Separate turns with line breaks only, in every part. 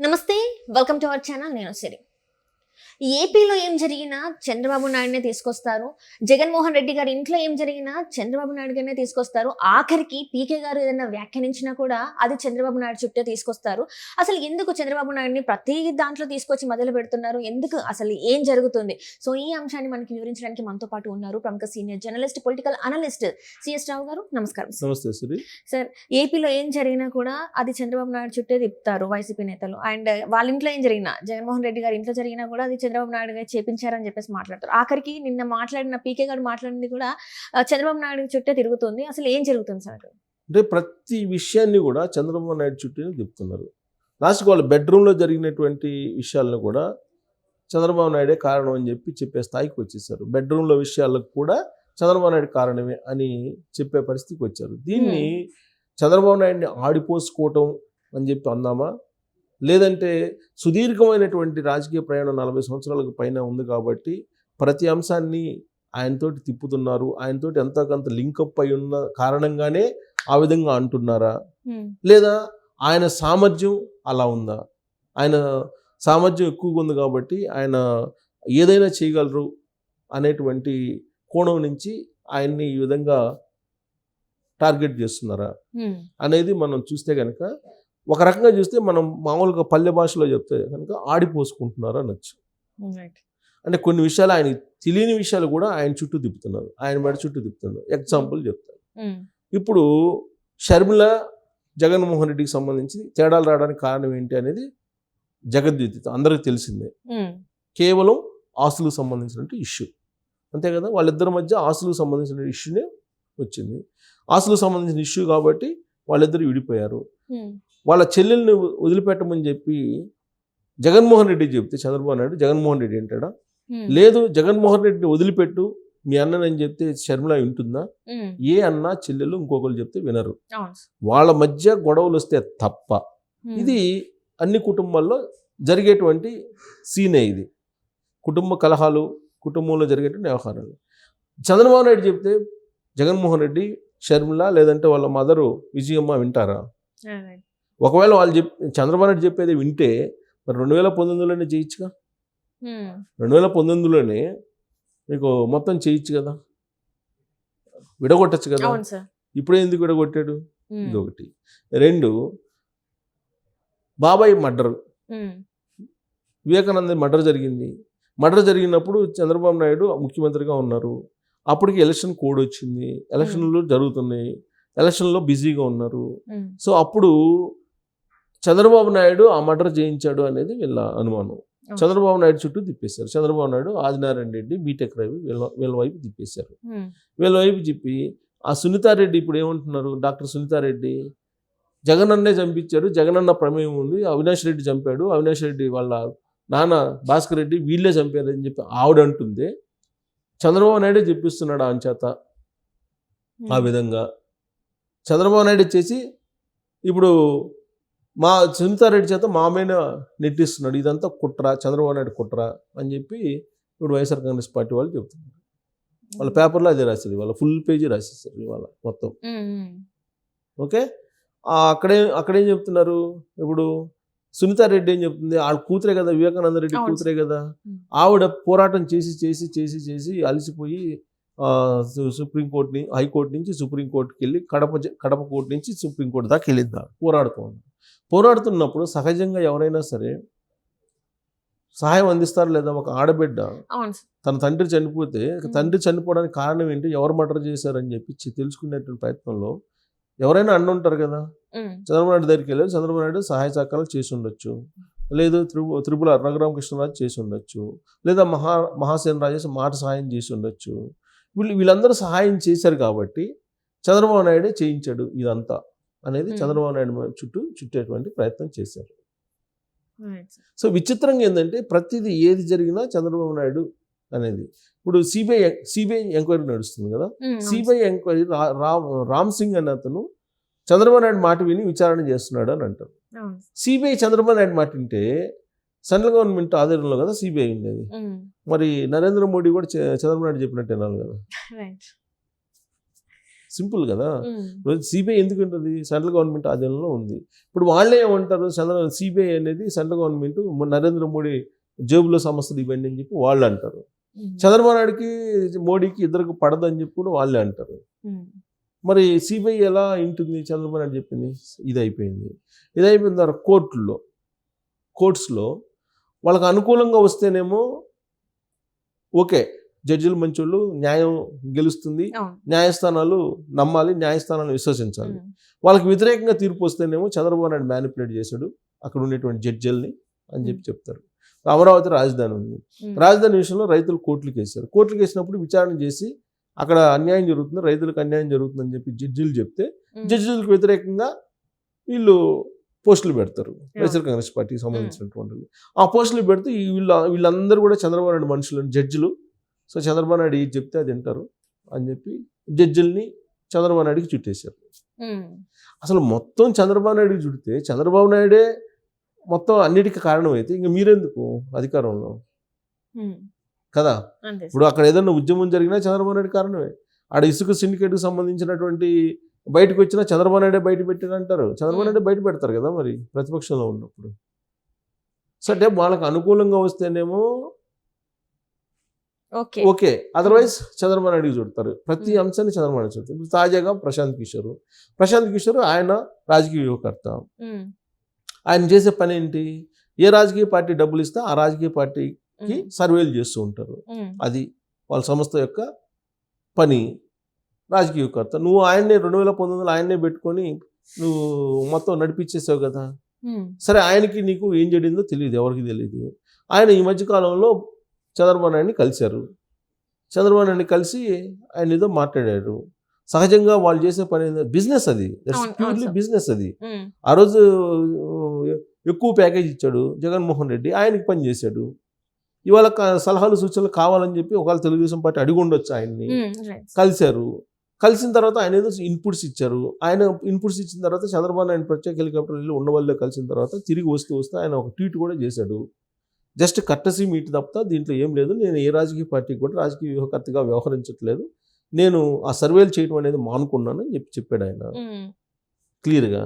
నమస్తే, welcome to our channel. నేను సిరి. ఏపీలో ఏం జరిగినా చంద్రబాబు నాయుడునే తీసుకొస్తారు. జగన్మోహన్ రెడ్డి గారి ఇంట్లో ఏం జరిగినా చంద్రబాబు నాయుడు గారినే తీసుకొస్తారు. ఆఖరికి పీకే గారు ఏదైనా వ్యాఖ్యానించినా కూడా అది చంద్రబాబు నాయుడు చుట్టే తీసుకొస్తారు. అసలు ఎందుకు చంద్రబాబు నాయుడిని ప్రతి దాంట్లో తీసుకొచ్చి మొదలు పెడుతున్నారు? ఎందుకు? అసలు ఏం జరుగుతుంది? సో ఈ అంశాన్ని మనకి వివరించడానికి మనతో పాటు ఉన్నారు ప్రముఖ senior journalist, political analyst CS Rao గారు. నమస్కారం.
నమస్తే శ్రీ.
సార్, ఏపీలో ఏం జరిగినా కూడా అది చంద్రబాబు నాయుడు చుట్టే తిప్పుతారు వైసీపీ నేతలు. అండ్ వాళ్ళ ఇంట్లో ఏం జరిగినా, జగన్మోహన్ రెడ్డి గారి ఇంట్లో జరిగినా కూడా అది చంద్రబాబు నాయుడు గారు చేపించారని చెప్పేసి మాట్లాడతారు. ఆఖరికి నిన్న మాట్లాడిన పీకే గారు మాట్లాడింది కూడా చంద్రబాబు నాయుడు చుట్టే తిరుగుతుంది. అసలు ఏం జరుగుతుంది సార్?
అంటే ప్రతి విషయాన్ని కూడా చంద్రబాబు నాయుడు చుట్టూ చెప్తున్నారు. లాస్ట్కి వాళ్ళ బెడ్రూమ్లో జరిగినటువంటి విషయాలను కూడా చంద్రబాబు నాయుడే కారణం అని చెప్పే స్థాయికి వచ్చేసారు. బెడ్రూమ్లో విషయాలకు కూడా చంద్రబాబు నాయుడు కారణమే అని చెప్పే పరిస్థితికి వచ్చారు. దీన్ని చంద్రబాబు నాయుడిని ఆడిపోసుకోవటం అని చెప్పి అందామా, లేదంటే సుదీర్ఘమైనటువంటి రాజకీయ ప్రయాణం 40 సంవత్సరాలకు పైన ఉంది కాబట్టి ప్రతి అంశాన్ని ఆయనతోటి తిప్పుతున్నారు, ఆయనతోటి ఎంతో కొంత లింకప్ అయి ఉన్న కారణంగానే ఆ విధంగా అంటున్నారా, లేదా ఆయన సామర్థ్యం అలా ఉందా? ఆయన సామర్థ్యం ఎక్కువగా ఉంది కాబట్టి ఆయన ఏదైనా చేయగలరు అనేటువంటి కోణం నుంచి ఆయన్ని ఈ విధంగా టార్గెట్ చేస్తున్నారా అనేది మనం చూస్తే కనుక, ఒక రకంగా చూస్తే మనం మామూలుగా పల్లె భాషలో చెప్తే కనుక ఆడిపోసుకుంటున్నారు అనొచ్చు. అంటే కొన్ని విషయాలు ఆయన తెలియని విషయాలు కూడా ఆయన చుట్టూ తిప్పుతున్నారు, ఆయన మెడ చుట్టూ తిప్పుతున్నారు. ఎగ్జాంపుల్ చెప్తారు. ఇప్పుడు షర్మిల జగన్మోహన్ రెడ్డికి సంబంధించి తేడాలు రావడానికి కారణం ఏంటి అనేది జగద్విదితం, అందరికీ తెలిసిందే. కేవలం ఆస్తులకు సంబంధించిన ఇష్యూ, అంతే కదా. వాళ్ళిద్దరి మధ్య ఆస్తులకు సంబంధించిన ఇష్యూనే వచ్చింది. ఆస్తులకు సంబంధించిన ఇష్యూ కాబట్టి వాళ్ళిద్దరు విడిపోయారు. వాళ్ళ చెల్లెల్ని వదిలిపెట్టమని చెప్పి జగన్మోహన్ రెడ్డి చెప్తే చంద్రబాబు నాయుడు జగన్మోహన్ రెడ్డి అంటాడా? లేదు, జగన్మోహన్ రెడ్డిని వదిలిపెట్టు మీ అన్నని చెప్తే షర్మిల వింటుందా? ఏ అన్న చెల్లెలు ఇంకొకరు చెప్తే వినరు. వాళ్ళ మధ్య గొడవలు వస్తే తప్ప ఇది అన్ని కుటుంబాల్లో జరిగేటువంటి సీనే. ఇది కుటుంబ కలహాలు, కుటుంబంలో జరిగేటువంటి వ్యవహారాలు. చంద్రబాబు నాయుడు చెప్తే జగన్మోహన్ రెడ్డి, షర్మిల లేదంటే వాళ్ళ మదరు విజయమ్మ వింటారా? ఒకవేళ వాళ్ళు చంద్రబాబు నాయుడు చెప్పేది వింటే మరి 2019లోనే చేయొచ్చుగా. 2019లోనే మీకు మొత్తం చేయొచ్చు కదా, విడగొట్టచ్చు కదా. ఇప్పుడే ఎందుకు విడగొట్టాడు? ఇది ఒకటి. రెండు, బాబాయ్ మర్డర్, వివేకానంద మర్డర్ జరిగింది. మర్డర్ జరిగినప్పుడు చంద్రబాబు నాయుడు ముఖ్యమంత్రిగా ఉన్నారు. అప్పటికి ఎలక్షన్ కోడ్ వచ్చింది, ఎలక్షన్లు జరుగుతున్నాయి, ఎలక్షన్లో బిజీగా ఉన్నారు. సో అప్పుడు చంద్రబాబు నాయుడు ఆ మర్డర్ చేయించాడు అనేది వీళ్ళ అనుమానం. చంద్రబాబు నాయుడు చుట్టూ తిప్పేశారు. చంద్రబాబు నాయుడు, ఆదినారాయణ రెడ్డి, బీటెక్ రవి వీళ్ళ వైపు తిప్పేశారు. వీళ్ళ వైపు చెప్పి ఆ సునీతారెడ్డి ఇప్పుడు ఏమంటున్నారు? డాక్టర్ సునీతారెడ్డి జగనన్నే చంపించారు, జగనన్న ప్రమేయం ఉంది, అవినాష్ రెడ్డి చంపాడు, అవినాష్ రెడ్డి వాళ్ళ నాన్న భాస్కర్ రెడ్డి వీళ్ళే చంపారు అని చెప్పి ఆవిడ అంటుంది. చంద్రబాబు నాయుడే చెప్పిస్తున్నాడు ఆయన చేత. ఆ విధంగా చంద్రబాబు నాయుడు చేసి ఇప్పుడు మా సునీతారెడ్డి చేత మా మీద నెట్టిస్తున్నాడు. ఇదంతా కుట్ర, చంద్రబాబు నాయుడు కుట్ర అని చెప్పి ఇప్పుడు వైఎస్ఆర్ కాంగ్రెస్ పార్టీ వాళ్ళు చెప్తున్నారు. వాళ్ళ పేపర్లో అదే రాశారు, వాళ్ళ ఫుల్ పేజీ రాసేసారు ఇవాళ మొత్తం. ఓకే, అక్కడేం చెప్తున్నారు? ఇప్పుడు సునీతారెడ్డి ఏం చెప్తుంది? ఆవిడ కూతురే కదా, వివేకానంద రెడ్డి కూతురే కదా. ఆవిడ పోరాటం చేసి చేసి చేసి చేసి అలసిపోయి సుప్రీంకోర్టుని, హైకోర్టు నుంచి సుప్రీంకోర్టుకి వెళ్ళి కడప కోర్టు నుంచి సుప్రీంకోర్టు దాకా వెళ్ళిద్దా పోరాడుతున్నప్పుడు సహజంగా ఎవరైనా సరే సహాయం అందిస్తారు లేదా? ఒక ఆడబిడ్డ తన తండ్రి చనిపోతే తండ్రి చనిపోవడానికి కారణం ఏంటి, ఎవరు మర్డర్ చేశారని చెప్పి తెలుసుకునేటువంటి ప్రయత్నంలో ఎవరైనా అంటుంటారు కదా. చంద్రబాబు నాయుడు దగ్గరికి వెళ్ళారు, చంద్రబాబు నాయుడు సహాయ సహకారాలు చేసి ఉండొచ్చు, లేదు త్రిపుల రఘురామకృష్ణరాజు చేసి ఉండొచ్చు, లేదా మహాసేన రాజేష్ మాట సహాయం చేసి ఉండొచ్చు. వీళ్ళందరూ సహాయం చేశారు కాబట్టి చంద్రబాబు నాయుడే చేయించాడు ఇదంతా అనేది చంద్రబాబు నాయుడు చుట్టేటువంటి ప్రయత్నం చేశారు. సో విచిత్రంగా ఏంటంటే ప్రతిదీ ఏది జరిగినా చంద్రబాబు నాయుడు అనేది. ఇప్పుడు సిబిఐ ఎంక్వైరీ నడుస్తుంది కదా. సిబిఐ ఎంక్వైరీ రామ్ సింగ్ అనే అతను చంద్రబాబు నాయుడు మాట విని విచారణ చేస్తున్నాడు అని అంటారు. సిబిఐ చంద్రబాబు నాయుడు మాట వింటే సెంట్రల్ గవర్నమెంట్ ఆధ్వర్యంలో కదా సిబిఐ ఉండేది. మరి నరేంద్ర మోడీ కూడా చంద్రబాబు నాయుడు చెప్పినట్టు వినాలి కదా. సింపుల్ కదా. సిబిఐ ఎందుకు ఉంటుంది? సెంట్రల్ గవర్నమెంట్ ఆధీనంలో ఉంది. ఇప్పుడు వాళ్ళే ఏమంటారు, సిబిఐ అనేది సెంట్రల్ గవర్నమెంట్ నరేంద్ర మోడీ జేబులో సమస్యలు ఇవన్నీ అని చెప్పి వాళ్ళు అంటారు. చంద్రబాబు నాయుడుకి మోడీకి ఇద్దరికి పడదని చెప్పి కూడా వాళ్ళే అంటారు. మరి సిబిఐ ఎలా ఉంటుంది? చంద్రబాబు నాయుడు చెప్పింది ఇది అయిపోయింది. ఇది అయిపోయిన తర్వాత కోర్ట్స్లో వాళ్ళకి అనుకూలంగా వస్తేనేమో ఓకే, జడ్జిలు మంచోళ్ళు, న్యాయం గెలుస్తుంది, న్యాయస్థానాలు నమ్మాలి, న్యాయస్థానాలు విశ్వసించాలి. వాళ్ళకి వ్యతిరేకంగా తీర్పు వస్తేనేమో చంద్రబాబు నాయుడు మ్యానిపులేట్ చేశాడు అక్కడ ఉండేటువంటి జడ్జిల్ని అని చెప్పి చెప్తారు. అమరావతి రాజధాని ఉంది, రాజధాని విషయంలో రైతులు కోర్టులకు వేశారు. కోర్టులకు వేసినప్పుడు విచారణ చేసి అక్కడ అన్యాయం జరుగుతుంది, రైతులకు అన్యాయం జరుగుతుందని చెప్పి జడ్జిలు చెప్తే జడ్జిలకు వ్యతిరేకంగా వీళ్ళు పోస్టులు పెడతారు, వైఎస్ఆర్ కాంగ్రెస్ పార్టీకి సంబంధించినటువంటి ఆ పోస్టులు పెడితే వీళ్ళందరూ కూడా చంద్రబాబు నాయుడు మనుషులు, జడ్జిలు. సో చంద్రబాబు నాయుడు ఏది చెప్తే అది వింటారు అని చెప్పి జడ్జిల్ని చంద్రబాబు నాయుడికి చుట్టేశారు. అసలు మొత్తం చంద్రబాబు నాయుడికి చుడితే చంద్రబాబు నాయుడే మొత్తం అన్నిటికీ కారణం అయితే ఇంక మీరెందుకు అధికారంలో కదా. ఇప్పుడు అక్కడ ఏదైనా ఉద్యమం జరిగినా చంద్రబాబు నాయుడు కారణమే. ఆడ ఇసుక సిండికేట్కి సంబంధించినటువంటి బయటకు వచ్చినా చంద్రబాబు నాయుడే బయట పెట్టారంటారు. చంద్రబాబు నాయుడే బయట పెడతారు కదా మరి ప్రతిపక్షంలో ఉన్నప్పుడు. సో అంటే వాళ్ళకి అనుకూలంగా వస్తేనేమో ఓకే, అదర్వైజ్ చంద్రబాబు నాయుడుకి చూడతారు. ప్రతి అంశాన్ని చంద్రబాబు నాయుడు చూడతారు. ఇప్పుడు తాజాగా ప్రశాంత్ కిషోర్ ఆయన రాజకీయ వ్యూహకర్త. ఆయన చేసే పని ఏంటి? ఏ రాజకీయ పార్టీ డబ్బులు ఇస్తే ఆ రాజకీయ పార్టీకి సర్వేలు చేస్తూ ఉంటారు. అది వాళ్ళ సంస్థ యొక్క పని. రాజకీయకర్త నువ్వు ఆయన్నే 2019 ఆయన్నే పెట్టుకొని నువ్వు మొత్తం నడిపించేసావు కదా. సరే, ఆయనకి నీకు ఏం జరిగిందో తెలియదు, ఎవరికి తెలియదు. ఆయన ఈ మధ్యకాలంలో చంద్రబాబు నాయుడిని కలిశారు. చంద్రబాబు నాయుడిని కలిసి ఆయన ఏదో మాట్లాడారు. సహజంగా వాళ్ళు చేసే పని బిజినెస్, అది ప్యూర్లీ బిజినెస్. అది ఆ రోజు ఎక్కువ ప్యాకేజ్ ఇచ్చాడు జగన్మోహన్ రెడ్డి, ఆయనకి పని చేశాడు. ఇవాళ సలహాలు సూచనలు కావాలని చెప్పి ఒకవేళ తెలుగుదేశం పార్టీ అడిగి ఉండొచ్చు. ఆయన్ని కలిశారు. కలిసిన తర్వాత ఆయన ఏదో ఇన్పుట్స్ ఇచ్చారు. ఆయన ఇన్పుట్స్ ఇచ్చిన తర్వాత చంద్రబాబు నాయుడు ప్రత్యేక హెలికాప్టర్ వెళ్ళి ఉండవల్లిలో కలిసిన తర్వాత తిరిగి వస్తూ ఆయన ఒక ట్వీట్ కూడా చేశాడు. జస్ట్ కట్టసీ మీట్ తప్ప దీంట్లో ఏం లేదు, నేను ఏ రాజకీయ పార్టీకి కూడా రాజకీయ వ్యూహకర్తగా వ్యవహరించట్లేదు, నేను ఆ సర్వేలు చేయడం అనేది మానుకున్నాను అని చెప్పాడు ఆయన క్లియర్గా.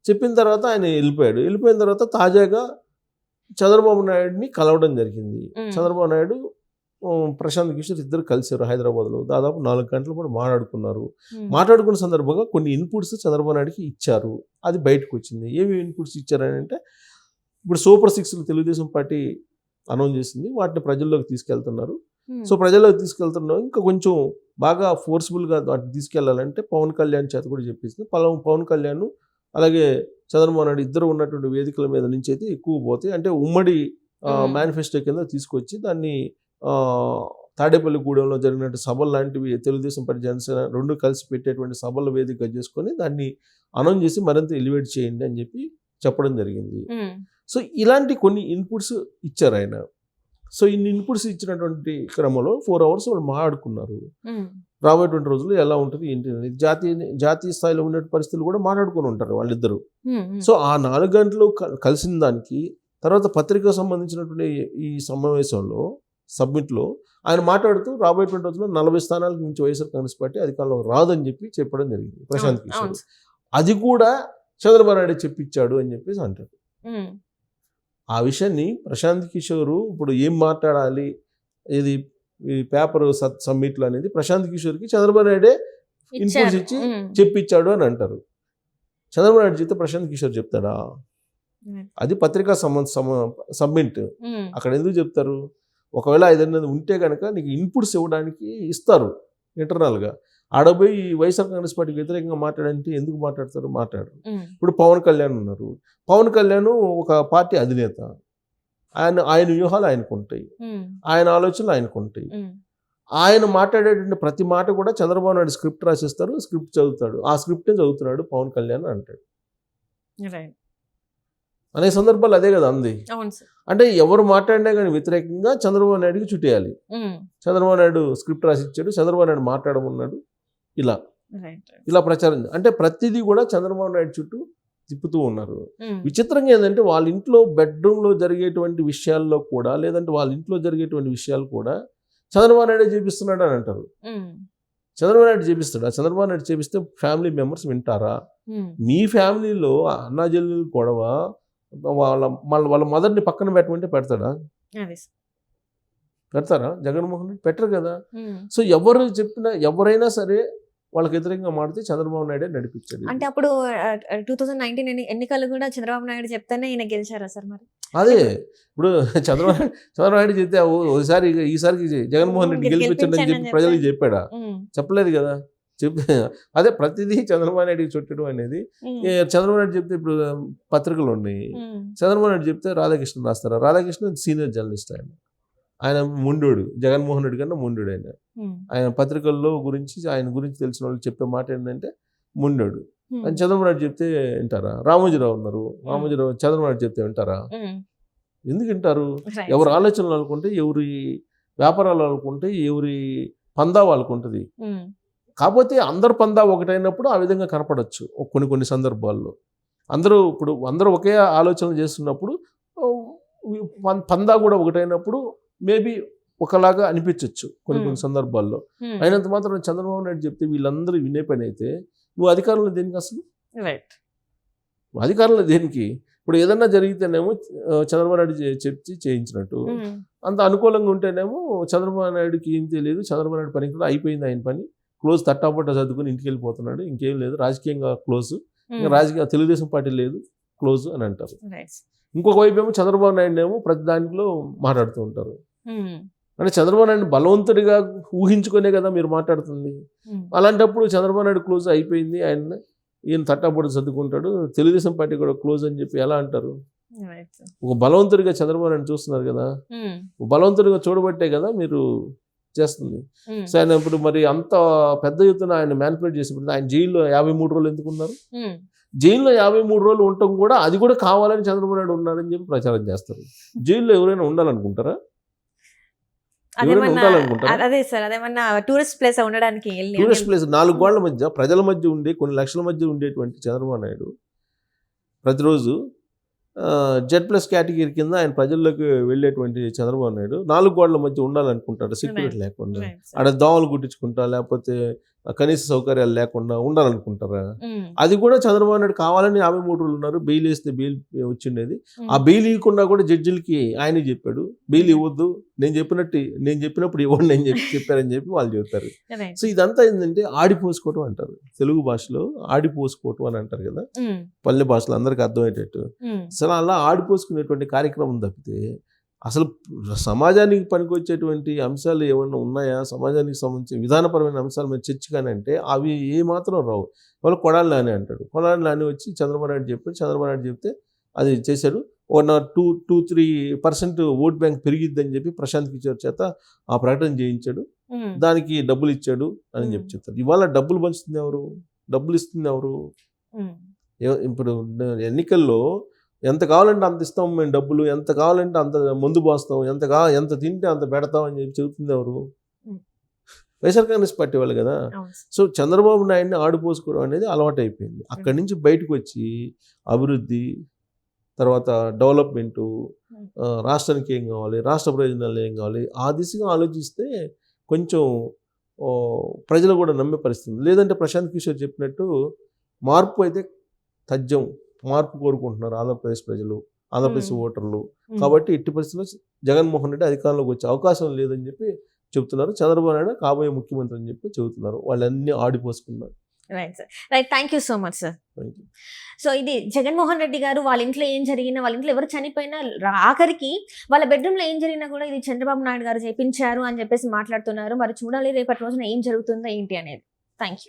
చెప్పిన తర్వాత ఆయన వెళ్ళిపోయిన తర్వాత తాజాగా చంద్రబాబు నాయుడిని కలవడం జరిగింది. చంద్రబాబు నాయుడు ప్రశాంత్ కిషోర్ ఇద్దరు కలిశారు హైదరాబాద్లో. దాదాపు 4 గంటలు కూడా మాట్లాడుకున్న సందర్భంగా కొన్ని ఇన్పుట్స్ చంద్రబాబు నాయుడికి ఇచ్చారు. అది బయటకు వచ్చింది. ఏమి ఇన్పుట్స్ ఇచ్చారని అంటే, ఇప్పుడు సూపర్ 6 తెలుగుదేశం పార్టీ అనౌన్స్ చేసింది, వాటిని ప్రజల్లోకి తీసుకెళ్తున్నారు. సో ప్రజల్లోకి తీసుకెళ్తున్నాం, ఇంకా కొంచెం బాగా ఫోర్స్ఫుల్గా వాటిని తీసుకెళ్లాలంటే పవన్ కళ్యాణ్ చేత కూడా చెప్పించింది. పవన్ కళ్యాణ్ అలాగే చంద్రబాబు నాయుడు ఇద్దరు ఉన్నటువంటి వేదికల మీద నుంచి అయితే ఎక్కువ పోతాయి. అంటే ఉమ్మడి మేనిఫెస్టో కింద తీసుకొచ్చి దాన్ని తాడేపల్లిగూడెంలో జరిగినట్టు సభలు లాంటివి తెలుగుదేశం పార్టీ జనసేన రెండు కలిసి పెట్టేటువంటి సభల వేదిక చేసుకొని దాన్ని అనౌన్స్ చేసి మరింత ఎలివేట్ చేయండి అని చెప్పి చెప్పడం జరిగింది. సో ఇలాంటి కొన్ని ఇన్పుట్స్ ఇచ్చారు ఆయన. సో ఇన్ని ఇన్పుట్స్ ఇచ్చినటువంటి క్రమంలో 4 hours వాళ్ళు మాట్లాడుకున్నారు. రాబోయేటువంటి రోజుల్లో ఎలా ఉంటుంది ఏంటి అనేది జాతీయ స్థాయిలో ఉండే పరిస్థితులు కూడా మాట్లాడుకుని ఉంటారు వాళ్ళిద్దరు. సో ఆ 4 గంటలు కలిసిన దానికి తర్వాత పత్రికకు సంబంధించినటువంటి ఈ సమావేశంలో సబ్మిట్లో ఆయన మాట్లాడుతూ రాబోయేటువంటి రోజుల్లో 40 స్థానాలకు మించి వైఎస్ఆర్ కాంగ్రెస్ పార్టీ అధికారంలో రాదని చెప్పి చెప్పడం జరిగింది ప్రశాంత్ కిషోర్. అది కూడా చంద్రబాబు నాయుడు చెప్పించాడు అని చెప్పేసి అంటారు. ఆ విషయాన్ని ప్రశాంత్ కిషోర్ ఇప్పుడు ఏం మాట్లాడాలి, ఇది ఈ పేపర్ సబ్మిట్లు అనేది ప్రశాంత్ కిషోర్కి చంద్రబాబు నాయుడే ఇన్పుట్స్ ఇచ్చి చెప్పించాడు అని అంటారు. చంద్రబాబు నాయుడు చెప్తే ప్రశాంత్ కిషోర్ చెప్తాడా? అది పత్రికా సబ్మిట్. అక్కడ ఎందుకు చెప్తారు? ఒకవేళ ఏదైనా ఉంటే కనుక నీకు ఇన్పుట్స్ ఇవ్వడానికి ఇస్తారు ఇంటర్నల్గా. ఆడపోయి వైఎస్ఆర్ కాంగ్రెస్ పార్టీకి వ్యతిరేకంగా మాట్లాడంటే ఎందుకు మాట్లాడతారు? మాట్లాడరు. ఇప్పుడు పవన్ కళ్యాణ్ ఉన్నారు. పవన్ కళ్యాణ్ ఒక పార్టీ అధినేత. ఆయన వ్యూహాలు ఆయనకు ఉంటాయి, ఆయన ఆలోచనలు ఆయనకు ఉంటాయి. ఆయన మాట్లాడేటువంటి ప్రతి మాట కూడా చంద్రబాబు నాయుడు స్క్రిప్ట్ రాసిస్తారు, స్క్రిప్ట్ చదువుతాడు, ఆ స్క్రిప్టే చదువుతున్నాడు పవన్ కళ్యాణ్ అంటాడు అనే సందర్భాలు అదే కదా అంది. అంటే ఎవరు మాట్లాడినా కానీ వ్యతిరేకంగా చంద్రబాబు నాయుడుకి చుట్టేయాలి. చంద్రబాబు నాయుడు స్క్రిప్ట్ రాసి ఇచ్చాడు, చంద్రబాబు నాయుడు మాట్లాడమన్నాడు, ఇలా ప్రచారం. అంటే ప్రతిదీ కూడా చంద్రబాబు నాయుడు చుట్టూ తిప్పుతూ ఉన్నారు. విచిత్రంగా ఏంటంటే వాళ్ళ ఇంట్లో బెడ్రూమ్లో జరిగేటువంటి విషయాల్లో కూడా, లేదంటే వాళ్ళ ఇంట్లో జరిగేటువంటి విషయాలు కూడా చంద్రబాబు నాయుడే చూపిస్తున్నాడు అని అంటారు. చంద్రబాబు నాయుడు చేపిస్తాడు. ఆ చంద్రబాబు నాయుడు చేపిస్తే ఫ్యామిలీ మెంబర్స్ వింటారా? మీ ఫ్యామిలీలో అన్నా చెల్లెలు గొడవ వాళ్ళ మదర్ని పక్కన పెట్టమంటే పెడతాడా? పెడతారా? జగన్మోహన్ రెడ్డి పెట్టరు కదా. సో ఎవరు చెప్పినా ఎవరైనా సరే వాళ్ళకి వ్యతిరేకంగా మాడితే చంద్రబాబు నాయుడే నడిపించాడు.
అంటే అప్పుడు 2019 ఎన్నికలు కూడా చంద్రబాబు నాయుడు చెప్తేనే ఈయన గెలిచారా సార్? మరి
అదే ఇప్పుడు చంద్రబాబు నాయుడు చెప్తే ఈసారికి జగన్మోహన్ రెడ్డి గెలిపించండి చెప్పి ప్రజలకు చెప్పాడా? చెప్పలేదు కదా. అదే ప్రతిదీ చంద్రబాబు నాయుడికి చుట్టడం అనేది. చంద్రబాబు నాయుడు చెప్తే ఇప్పుడు పత్రికలు ఉన్నాయి, చంద్రబాబు నాయుడు చెప్తే రాధాకృష్ణ రాస్తారా? రాధాకృష్ణ సీనియర్ జర్నలిస్ట్, ఆయన ముండోడు, జగన్మోహన్ రెడ్డి కన్నా ముండోడు. ఆయన పత్రికల్లో ఆయన గురించి తెలిసిన వాళ్ళు చెప్పే మాట ఏంటంటే ముండోడు. ఆయన చంద్రబాబు నాయుడు చెప్తే వింటారా? రామోజీరావు ఉన్నారు, రామోజీరావు చంద్రబాబు నాయుడు చెప్తే వింటారా? ఎందుకు వింటారు? ఎవరి ఆలోచనలు అనుకుంటే, ఎవరి వ్యాపారాలు అనుకుంటే, ఎవరి పందా వాళ్ళకు ఉంటుంది. కాకపోతే అందరు పందా ఒకటైనప్పుడు ఆ విధంగా కనపడవచ్చు కొన్ని సందర్భాల్లో. అందరూ ఒకే ఆలోచన చేస్తున్నప్పుడు పందా కూడా ఒకటైనప్పుడు మేబీ ఒకలాగా అనిపించవచ్చు కొన్ని సందర్భాల్లో. అయినంత మాత్రం చంద్రబాబు నాయుడు చెప్తే వీళ్ళందరూ వినే పని అయితే నువ్వు అధికారంలో దేనికి అసలు? అధికారంలో దేనికి? ఇప్పుడు ఏదన్నా జరిగితేనేమో చంద్రబాబు నాయుడు చెప్పి చేయించినట్టు, అంత అనుకూలంగా ఉంటేనేమో చంద్రబాబు నాయుడుకి ఏం తెలియదు, చంద్రబాబు నాయుడు పనికి కూడా అయిపోయింది, ఆయన పని క్లోజ్, తట్టాపట్ట చదువుకుని ఇంటికి వెళ్ళిపోతున్నాడు, ఇంకేం లేదు, రాజకీయంగా క్లోజ్, ఇంకా రాజకీయ తెలుగుదేశం పార్టీ లేదు, క్లోజ్ అని అంటారు. ఇంకొక వైపు ఏమో చంద్రబాబు నాయుడు ఏమో ప్రతి దాంట్లో మాట్లాడుతూ ఉంటారు. అంటే చంద్రబాబు నాయుడు బలవంతుడిగా ఊహించుకునే కదా మీరు మాట్లాడుతుంది. అలాంటప్పుడు చంద్రబాబు నాయుడు క్లోజ్ అయిపోయింది, ఈయన తట్టాపట్ట చదువుకుంటాడు, తెలుగుదేశం పార్టీ కూడా క్లోజ్ అని చెప్పి ఎలా అంటారు? ఒక బలవంతుడిగా చంద్రబాబు నాయుడు చూస్తున్నారు కదా, బలవంతుడిగా చూడబట్టే కదా మీరు చేస్తుంది. సో ఆయన ఇప్పుడు మరి అంత పెద్ద ఎత్తున ఆయన మ్యానిపులేట్ చేసినప్పుడు ఆయన జైల్లో 53 రోజులు ఎందుకు ఉన్నారు? జైల్లో 53 రోజులు ఉండటం కూడా అది కూడా కావాలని చంద్రబాబు నాయుడు ఉన్నారని చెప్పి ప్రచారం చేస్తారు. జైల్లో ఎవరైనా ఉండాలనుకుంటారా?
టూరిస్ట్ ప్లేస్ ఉండడానికి,
టూరిస్ట్ ప్లేస్ 4 గోళ్ల మధ్య ప్రజల మధ్య ఉండే కొన్ని లక్షల మధ్య ఉండేటువంటి చంద్రబాబు నాయుడు ప్రతిరోజు Z+ కేటగిరీ కింద ఆయన ప్రజల్లోకి వెళ్ళేటువంటి చంద్రబాబు నాయుడు 4 గోడల మధ్య ఉండాలనుకుంటాడు, సెక్యూరిటీ లేకుండా, ఆడ దోమలు కుట్టించుకుంటా లేకపోతే కనీస సౌకర్యాలు లేకుండా ఉండాలనుకుంటారా? అది కూడా చంద్రబాబు నాయుడు కావాలని 53 రోజులు ఉన్నారు. బెయిల్ వేస్తే బెయిల్ వచ్చిండేది. ఆ బెయిల్ ఇవ్వకుండా కూడా జడ్జిలకి ఆయనే చెప్పాడు, బెయిల్ ఇవ్వద్దు, నేను చెప్పినప్పుడు ఇవ్వండి అని చెప్పారని చెప్పి వాళ్ళు చెబుతారు. సో ఇదంతా ఏంటంటే ఆడిపోసుకోవటం అంటారు, తెలుగు భాషలో ఆడిపోసుకోవటం అని అంటారు కదా, పల్లె భాషలో అందరికీ అర్థమయ్యేటట్టు. అసలు అలా ఆడిపోసుకునేటువంటి కార్యక్రమం తప్పితే అసలు సమాజానికి పనికొచ్చేటువంటి అంశాలు ఏమన్నా ఉన్నాయా, సమాజానికి సంబంధించిన విధానపరమైన అంశాల మీద చర్చ కానీ అంటే అవి ఏమాత్రం రావు. వాళ్ళు కొడాలి నాని అంటాడు, కొడాలి నాని వచ్చి చంద్రబాబు నాయుడు చెప్పాడు, చంద్రబాబు నాయుడు చెప్తే అది చేశాడు, 2-3% ఓట్ బ్యాంక్ పెరిగిద్దని చెప్పి ప్రశాంత్ కిషోర్ చేత ఆ ప్రకటన చేయించాడు, దానికి డబ్బులు ఇచ్చాడు అని చెప్పి చెప్తారు. ఇవాళ డబ్బులు పంచుతుంది ఎవరు? డబ్బులు ఇస్తుంది ఎవరు? ఇప్పుడు ఎన్నికల్లో ఎంత కావాలంటే అంత ఇస్తాం మేము డబ్బులు, ఎంత కావాలంటే అంత ముందు పోస్తాం, ఎంత తింటే అంత పెడతాం అని చెప్పి చెబుతుంది ఎవరు? వైఎస్ఆర్ కాంగ్రెస్ పార్టీ వాళ్ళు కదా. సో చంద్రబాబు నాయుడిని ఆడిపోసుకోవడం అనేది అలవాటు అయిపోయింది. అక్కడి నుంచి బయటకు వచ్చి అభివృద్ధి, తర్వాత డెవలప్మెంటు, రాష్ట్రానికి ఏం కావాలి, రాష్ట్ర ప్రయోజనాలు ఏం కావాలి, ఆ దిశగా ఆలోచిస్తే కొంచెం ప్రజలు కూడా నమ్మే పరిస్థితి. లేదంటే ప్రశాంత్ కిషోర్ చెప్పినట్టు మార్పు అయితే తథ్యం, మార్పు కోరుకుంటున్నారు ఆంధ్రప్రదేశ్ ప్రజలు, ఆంధ్రప్రదేశ్ ఓటర్లు. కాబట్టి ఎట్టి పరిస్థితుల్లో జగన్మోహన్ రెడ్డి అధికారంలోకి వచ్చే అవకాశం లేదని చెప్పి చెబుతున్నారు. చంద్రబాబు నాయుడు కాబోయే ముఖ్యమంత్రి అని చెప్పి చెబుతున్నారు. వాళ్ళన్నీ ఆడిపోసుకున్నారు.
Right sir, right, thank you so much sir. So ఇది జగన్మోహన్ రెడ్డి గారు వాళ్ళ ఇంట్లో ఏం జరిగినా, వాళ్ళ ఇంట్లో ఎవరు చనిపోయినా, ఆఖరికి వాళ్ళ బెడ్రూమ్లో ఏం జరిగినా కూడా ఇది చంద్రబాబు నాయుడు గారు చేపించారు అని చెప్పేసి మాట్లాడుతున్నారు. మరి చూడాలి రేపటి రోజున ఏం జరుగుతుందో ఏంటి అనేది. Thank you.